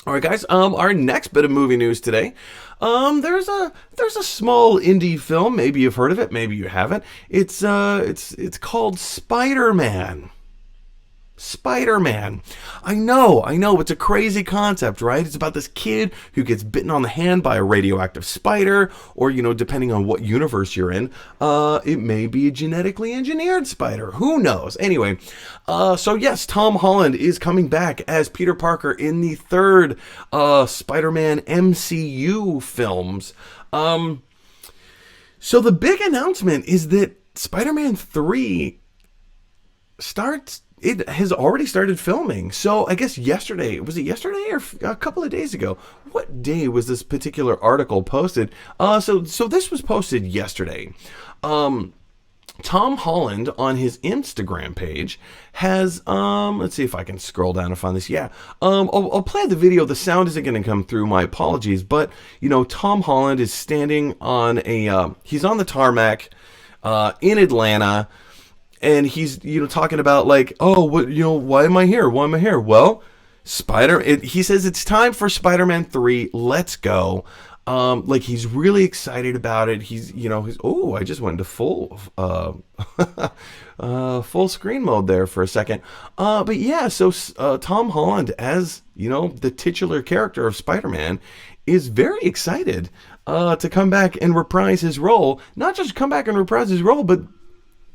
All right, guys. Our next bit of movie news today. There's a small indie film. Maybe you've heard of it. Maybe you haven't. It's called Spider-Man. Spider-Man. I know, it's a crazy concept, right? It's about this kid who gets bitten on the hand by a radioactive spider, or, depending on what universe you're in, it may be a genetically engineered spider. Who knows? Anyway, so yes, Tom Holland is coming back as Peter Parker in the third Spider-Man MCU films. So the big announcement is that Spider-Man 3 it has already started filming. So I guess yesterday, was it yesterday or a couple of days ago? What day was this particular article posted? So this was posted yesterday. Tom Holland on his Instagram page has, let's see if I can scroll down and find this. Yeah. I'll play the video. The sound isn't going to come through. My apologies. But, Tom Holland is standing on he's on the tarmac, in Atlanta. And he's, talking about like, oh, what, why am I here? Why am I here? Well, he says it's time for Spider-Man 3. Let's go. Like he's really excited about it. I just went into full, full screen mode there for a second. But yeah, so, Tom Holland as, the titular character of Spider-Man is very excited, to come back and reprise his role. Not just come back and reprise his role, but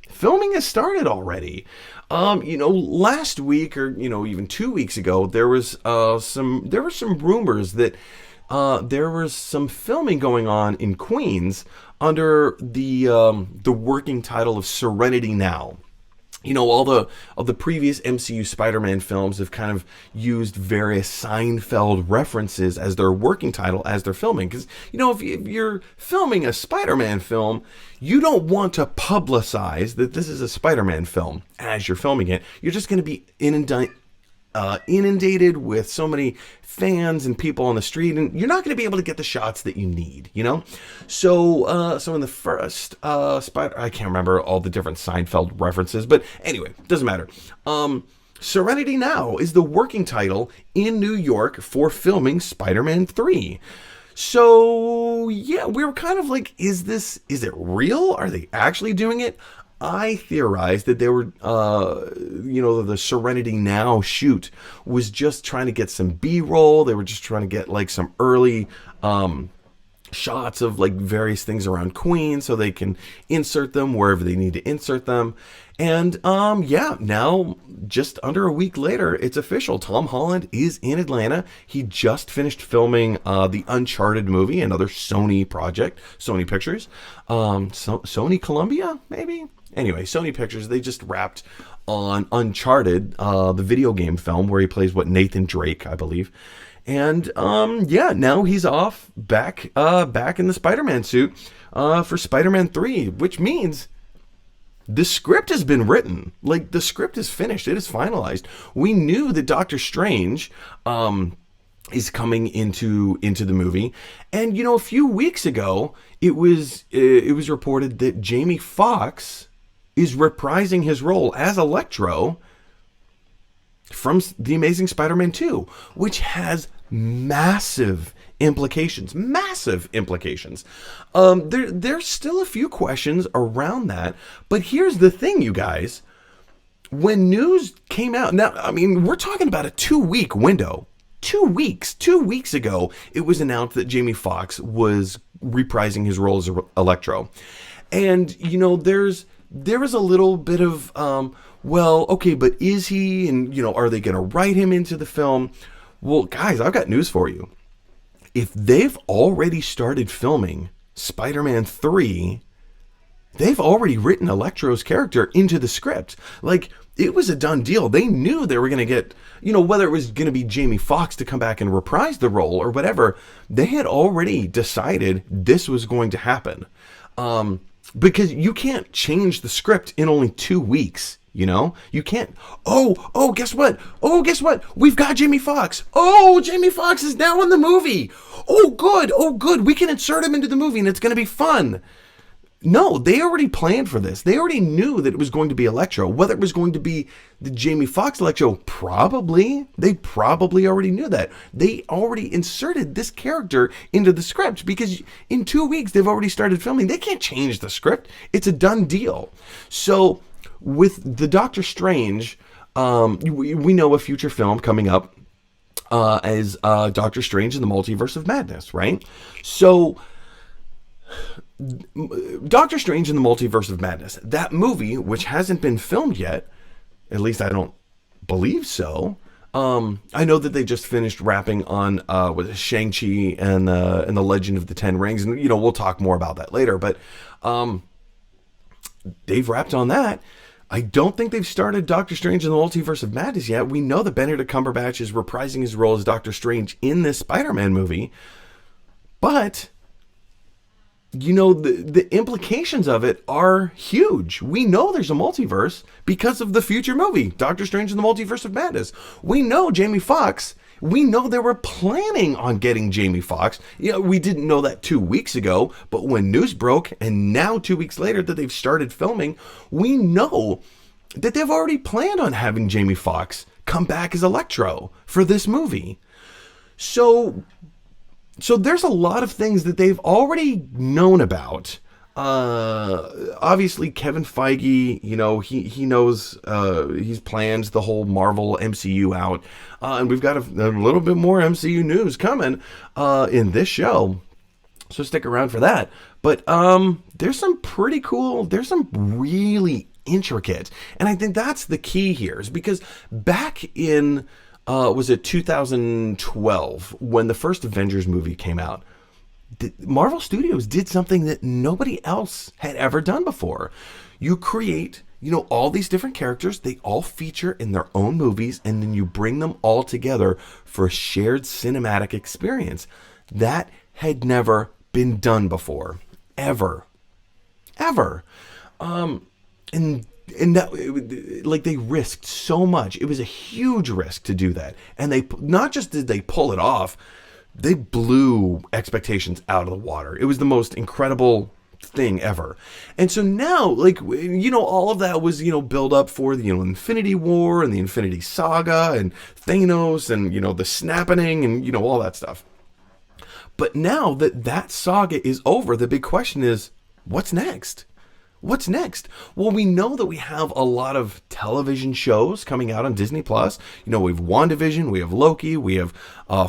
filming has started already. Last week or even 2 weeks ago, there were some rumors that there was some filming going on in Queens under the working title of Serenity Now. All the previous MCU Spider-Man films have kind of used various Seinfeld references as their working title as they're filming. Because, if you're filming a Spider-Man film, you don't want to publicize that this is a Spider-Man film as you're filming it. You're just going to be inundated with so many fans and people on the street, and you're not going to be able to get the shots that you need, So in the first I can't remember all the different Seinfeld references, but anyway, doesn't matter. Serenity Now is the working title in New York for filming Spider-Man 3. So yeah, we were kind of like, is it real? Are they actually doing it? I theorized that they were, the Serenity Now shoot was just trying to get some B-roll. They were just trying to get like some early shots of like various things around Queens so they can insert them wherever they need to insert them. And now just under a week later, it's official. Tom Holland is in Atlanta. He just finished filming the Uncharted movie, another Sony project, Sony Pictures, Sony Columbia, maybe. Anyway, Sony Pictures, they just wrapped on Uncharted, the video game film where he plays Nathan Drake, I believe. And now he's off back in the Spider-Man suit for Spider-Man 3, which means the script has been written. Like, the script is finished. It is finalized. We knew that Doctor Strange is coming into the movie. And, a few weeks ago, it was reported that Jamie Foxx is reprising his role as Electro from The Amazing Spider-Man 2, which has massive implications. There's still a few questions around that, but here's the thing, you guys. When news came out, now, I mean, we're talking about a 2-week window. 2 weeks. 2 weeks ago, it was announced that Jamie Foxx was reprising his role as Electro. And, there was a little bit of, okay, but is he? And, are they going to write him into the film? Well, guys, I've got news for you. If they've already started filming Spider-Man 3, they've already written Electro's character into the script. Like, it was a done deal. They knew they were going to get, whether it was going to be Jamie Foxx to come back and reprise the role or whatever, they had already decided this was going to happen. Because you can't change the script in only 2 weeks, You can't. Guess what? We've got Jamie Foxx. Jamie Foxx is now in the movie. Oh, good. We can insert him into the movie and it's going to be fun. No, they already planned for this. They already knew that it was going to be Electro. Whether it was going to be the Jamie Foxx Electro, probably. They probably already knew that. They already inserted this character into the script because in 2 weeks they've already started filming. They can't change the script. It's a done deal. So with the Doctor Strange, we know a future film coming up as Doctor Strange in the Multiverse of Madness, right? So Doctor Strange in the Multiverse of Madness, that movie, which hasn't been filmed yet, at least I don't believe so. I know that they just finished wrapping on with Shang-Chi and the Legend of the Ten Rings, and we'll talk more about that later. But they've wrapped on that. I don't think they've started Doctor Strange in the Multiverse of Madness yet. We know that Benedict Cumberbatch is reprising his role as Doctor Strange in this Spider-Man movie, but the implications of it are huge. We know there's a multiverse because of the future movie, Doctor Strange in the Multiverse of Madness. We know Jamie Foxx. We know they were planning on getting Jamie Foxx. We didn't know that 2 weeks ago, but when news broke, and now 2 weeks later that they've started filming, we know that they've already planned on having Jamie Foxx come back as Electro for this movie. So there's a lot of things that they've already known about. Obviously, Kevin Feige, he knows he's planned the whole Marvel MCU out. And we've got a little bit more MCU news coming in this show. So stick around for that. But there's some pretty cool, there's some really intricate. And I think that's the key here, is because back in... was it 2012 when the first Avengers movie came out? Marvel Studios did something that nobody else had ever done before. You create, all these different characters. They all feature in their own movies, and then you bring them all together for a shared cinematic experience. That had never been done before, ever. And that, like, they risked so much. It was a huge risk to do that. And they not just did they pull it off, they blew expectations out of the water. It was the most incredible thing ever. And so now, all of that was, build up for the, Infinity War and the Infinity Saga and Thanos and, the snapping and, all that stuff. But now that saga is over, the big question is, what's next? What's next? Well, we know that we have a lot of television shows coming out on Disney Plus. We have WandaVision, we have Loki, we have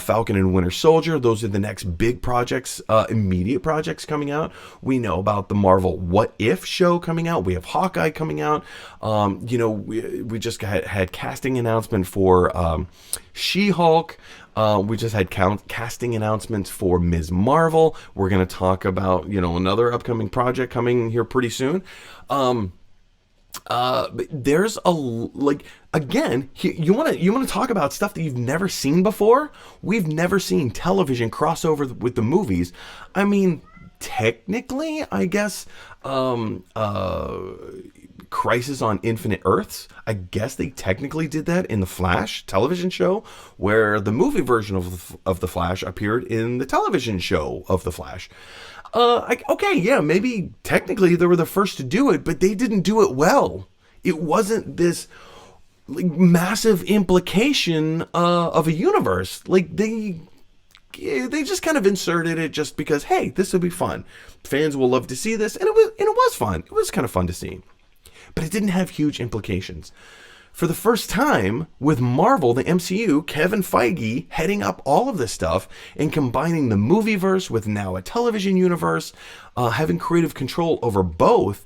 Falcon and Winter Soldier. Those are the next big projects, immediate projects coming out. We know about the Marvel What If show coming out. We have Hawkeye coming out. We just had casting announcement for She-Hulk. We just had casting announcements for Ms. Marvel. We're going to talk about, another upcoming project coming here pretty soon. But there's again, you want to talk about stuff that you've never seen before? We've never seen television crossover with the movies. I mean, technically, I guess, Crisis on Infinite Earths, I guess they technically did that in the Flash television show, where the movie version of the Flash appeared in the television show of the Flash. Maybe technically they were the first to do it, but they didn't do it well. It wasn't this massive implication of a universe. They just kind of inserted it just because, hey, this will be fun. Fans will love to see this, and it was fun. It was kind of fun to see. But it didn't have huge implications. For the first time with Marvel, the MCU, Kevin Feige heading up all of this stuff and combining the movieverse with now a television universe, having creative control over both,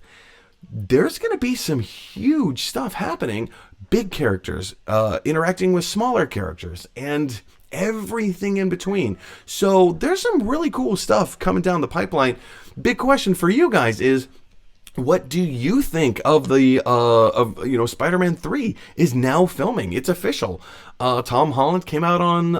there's going to be some huge stuff happening. Big characters interacting with smaller characters and everything in between. So there's some really cool stuff coming down the pipeline. Big question for you guys is, what do you think of the Spider-Man 3 is now filming? It's official. Tom Holland came out on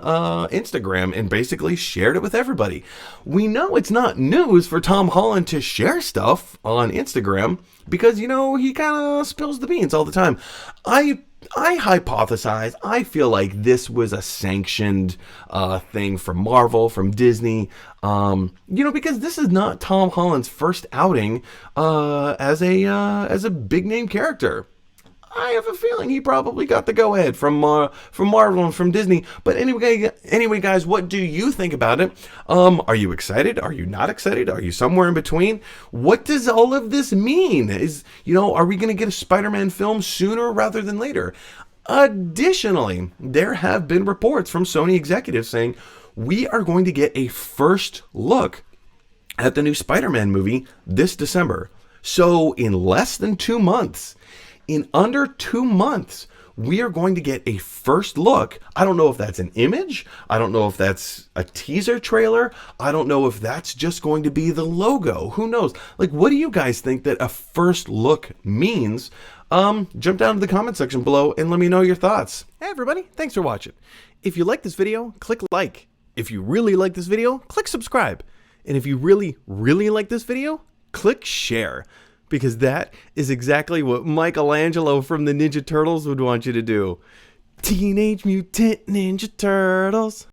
Instagram and basically shared it with everybody. We know it's not news for Tom Holland to share stuff on Instagram because, he kind of spills the beans all the time. I I hypothesize, I feel like this was a sanctioned thing from Marvel, from Disney, because this is not Tom Holland's first outing as a big name character. I have a feeling he probably got the go ahead from Marvel and from Disney. But anyway, guys, what do you think about it? Are you excited? Are you not excited? Are you somewhere in between? What does all of this mean? Are we going to get a Spider-Man film sooner rather than later? Additionally, there have been reports from Sony executives saying we are going to get a first look at the new Spider-Man movie this December. So in less than 2 months, in under 2 months, we are going to get a first look. I don't know if that's an image. I don't know if that's a teaser trailer. I don't know if that's just going to be the logo. Who knows? Like, what do you guys think that a first look means? Jump down to the comment section below and let me know your thoughts. Hey everybody, thanks for watching. If you like this video, click like. If you really like this video, click subscribe. And if you really, really like this video, click share. Because that is exactly what Michelangelo from the Ninja Turtles would want you to do. Teenage Mutant Ninja Turtles.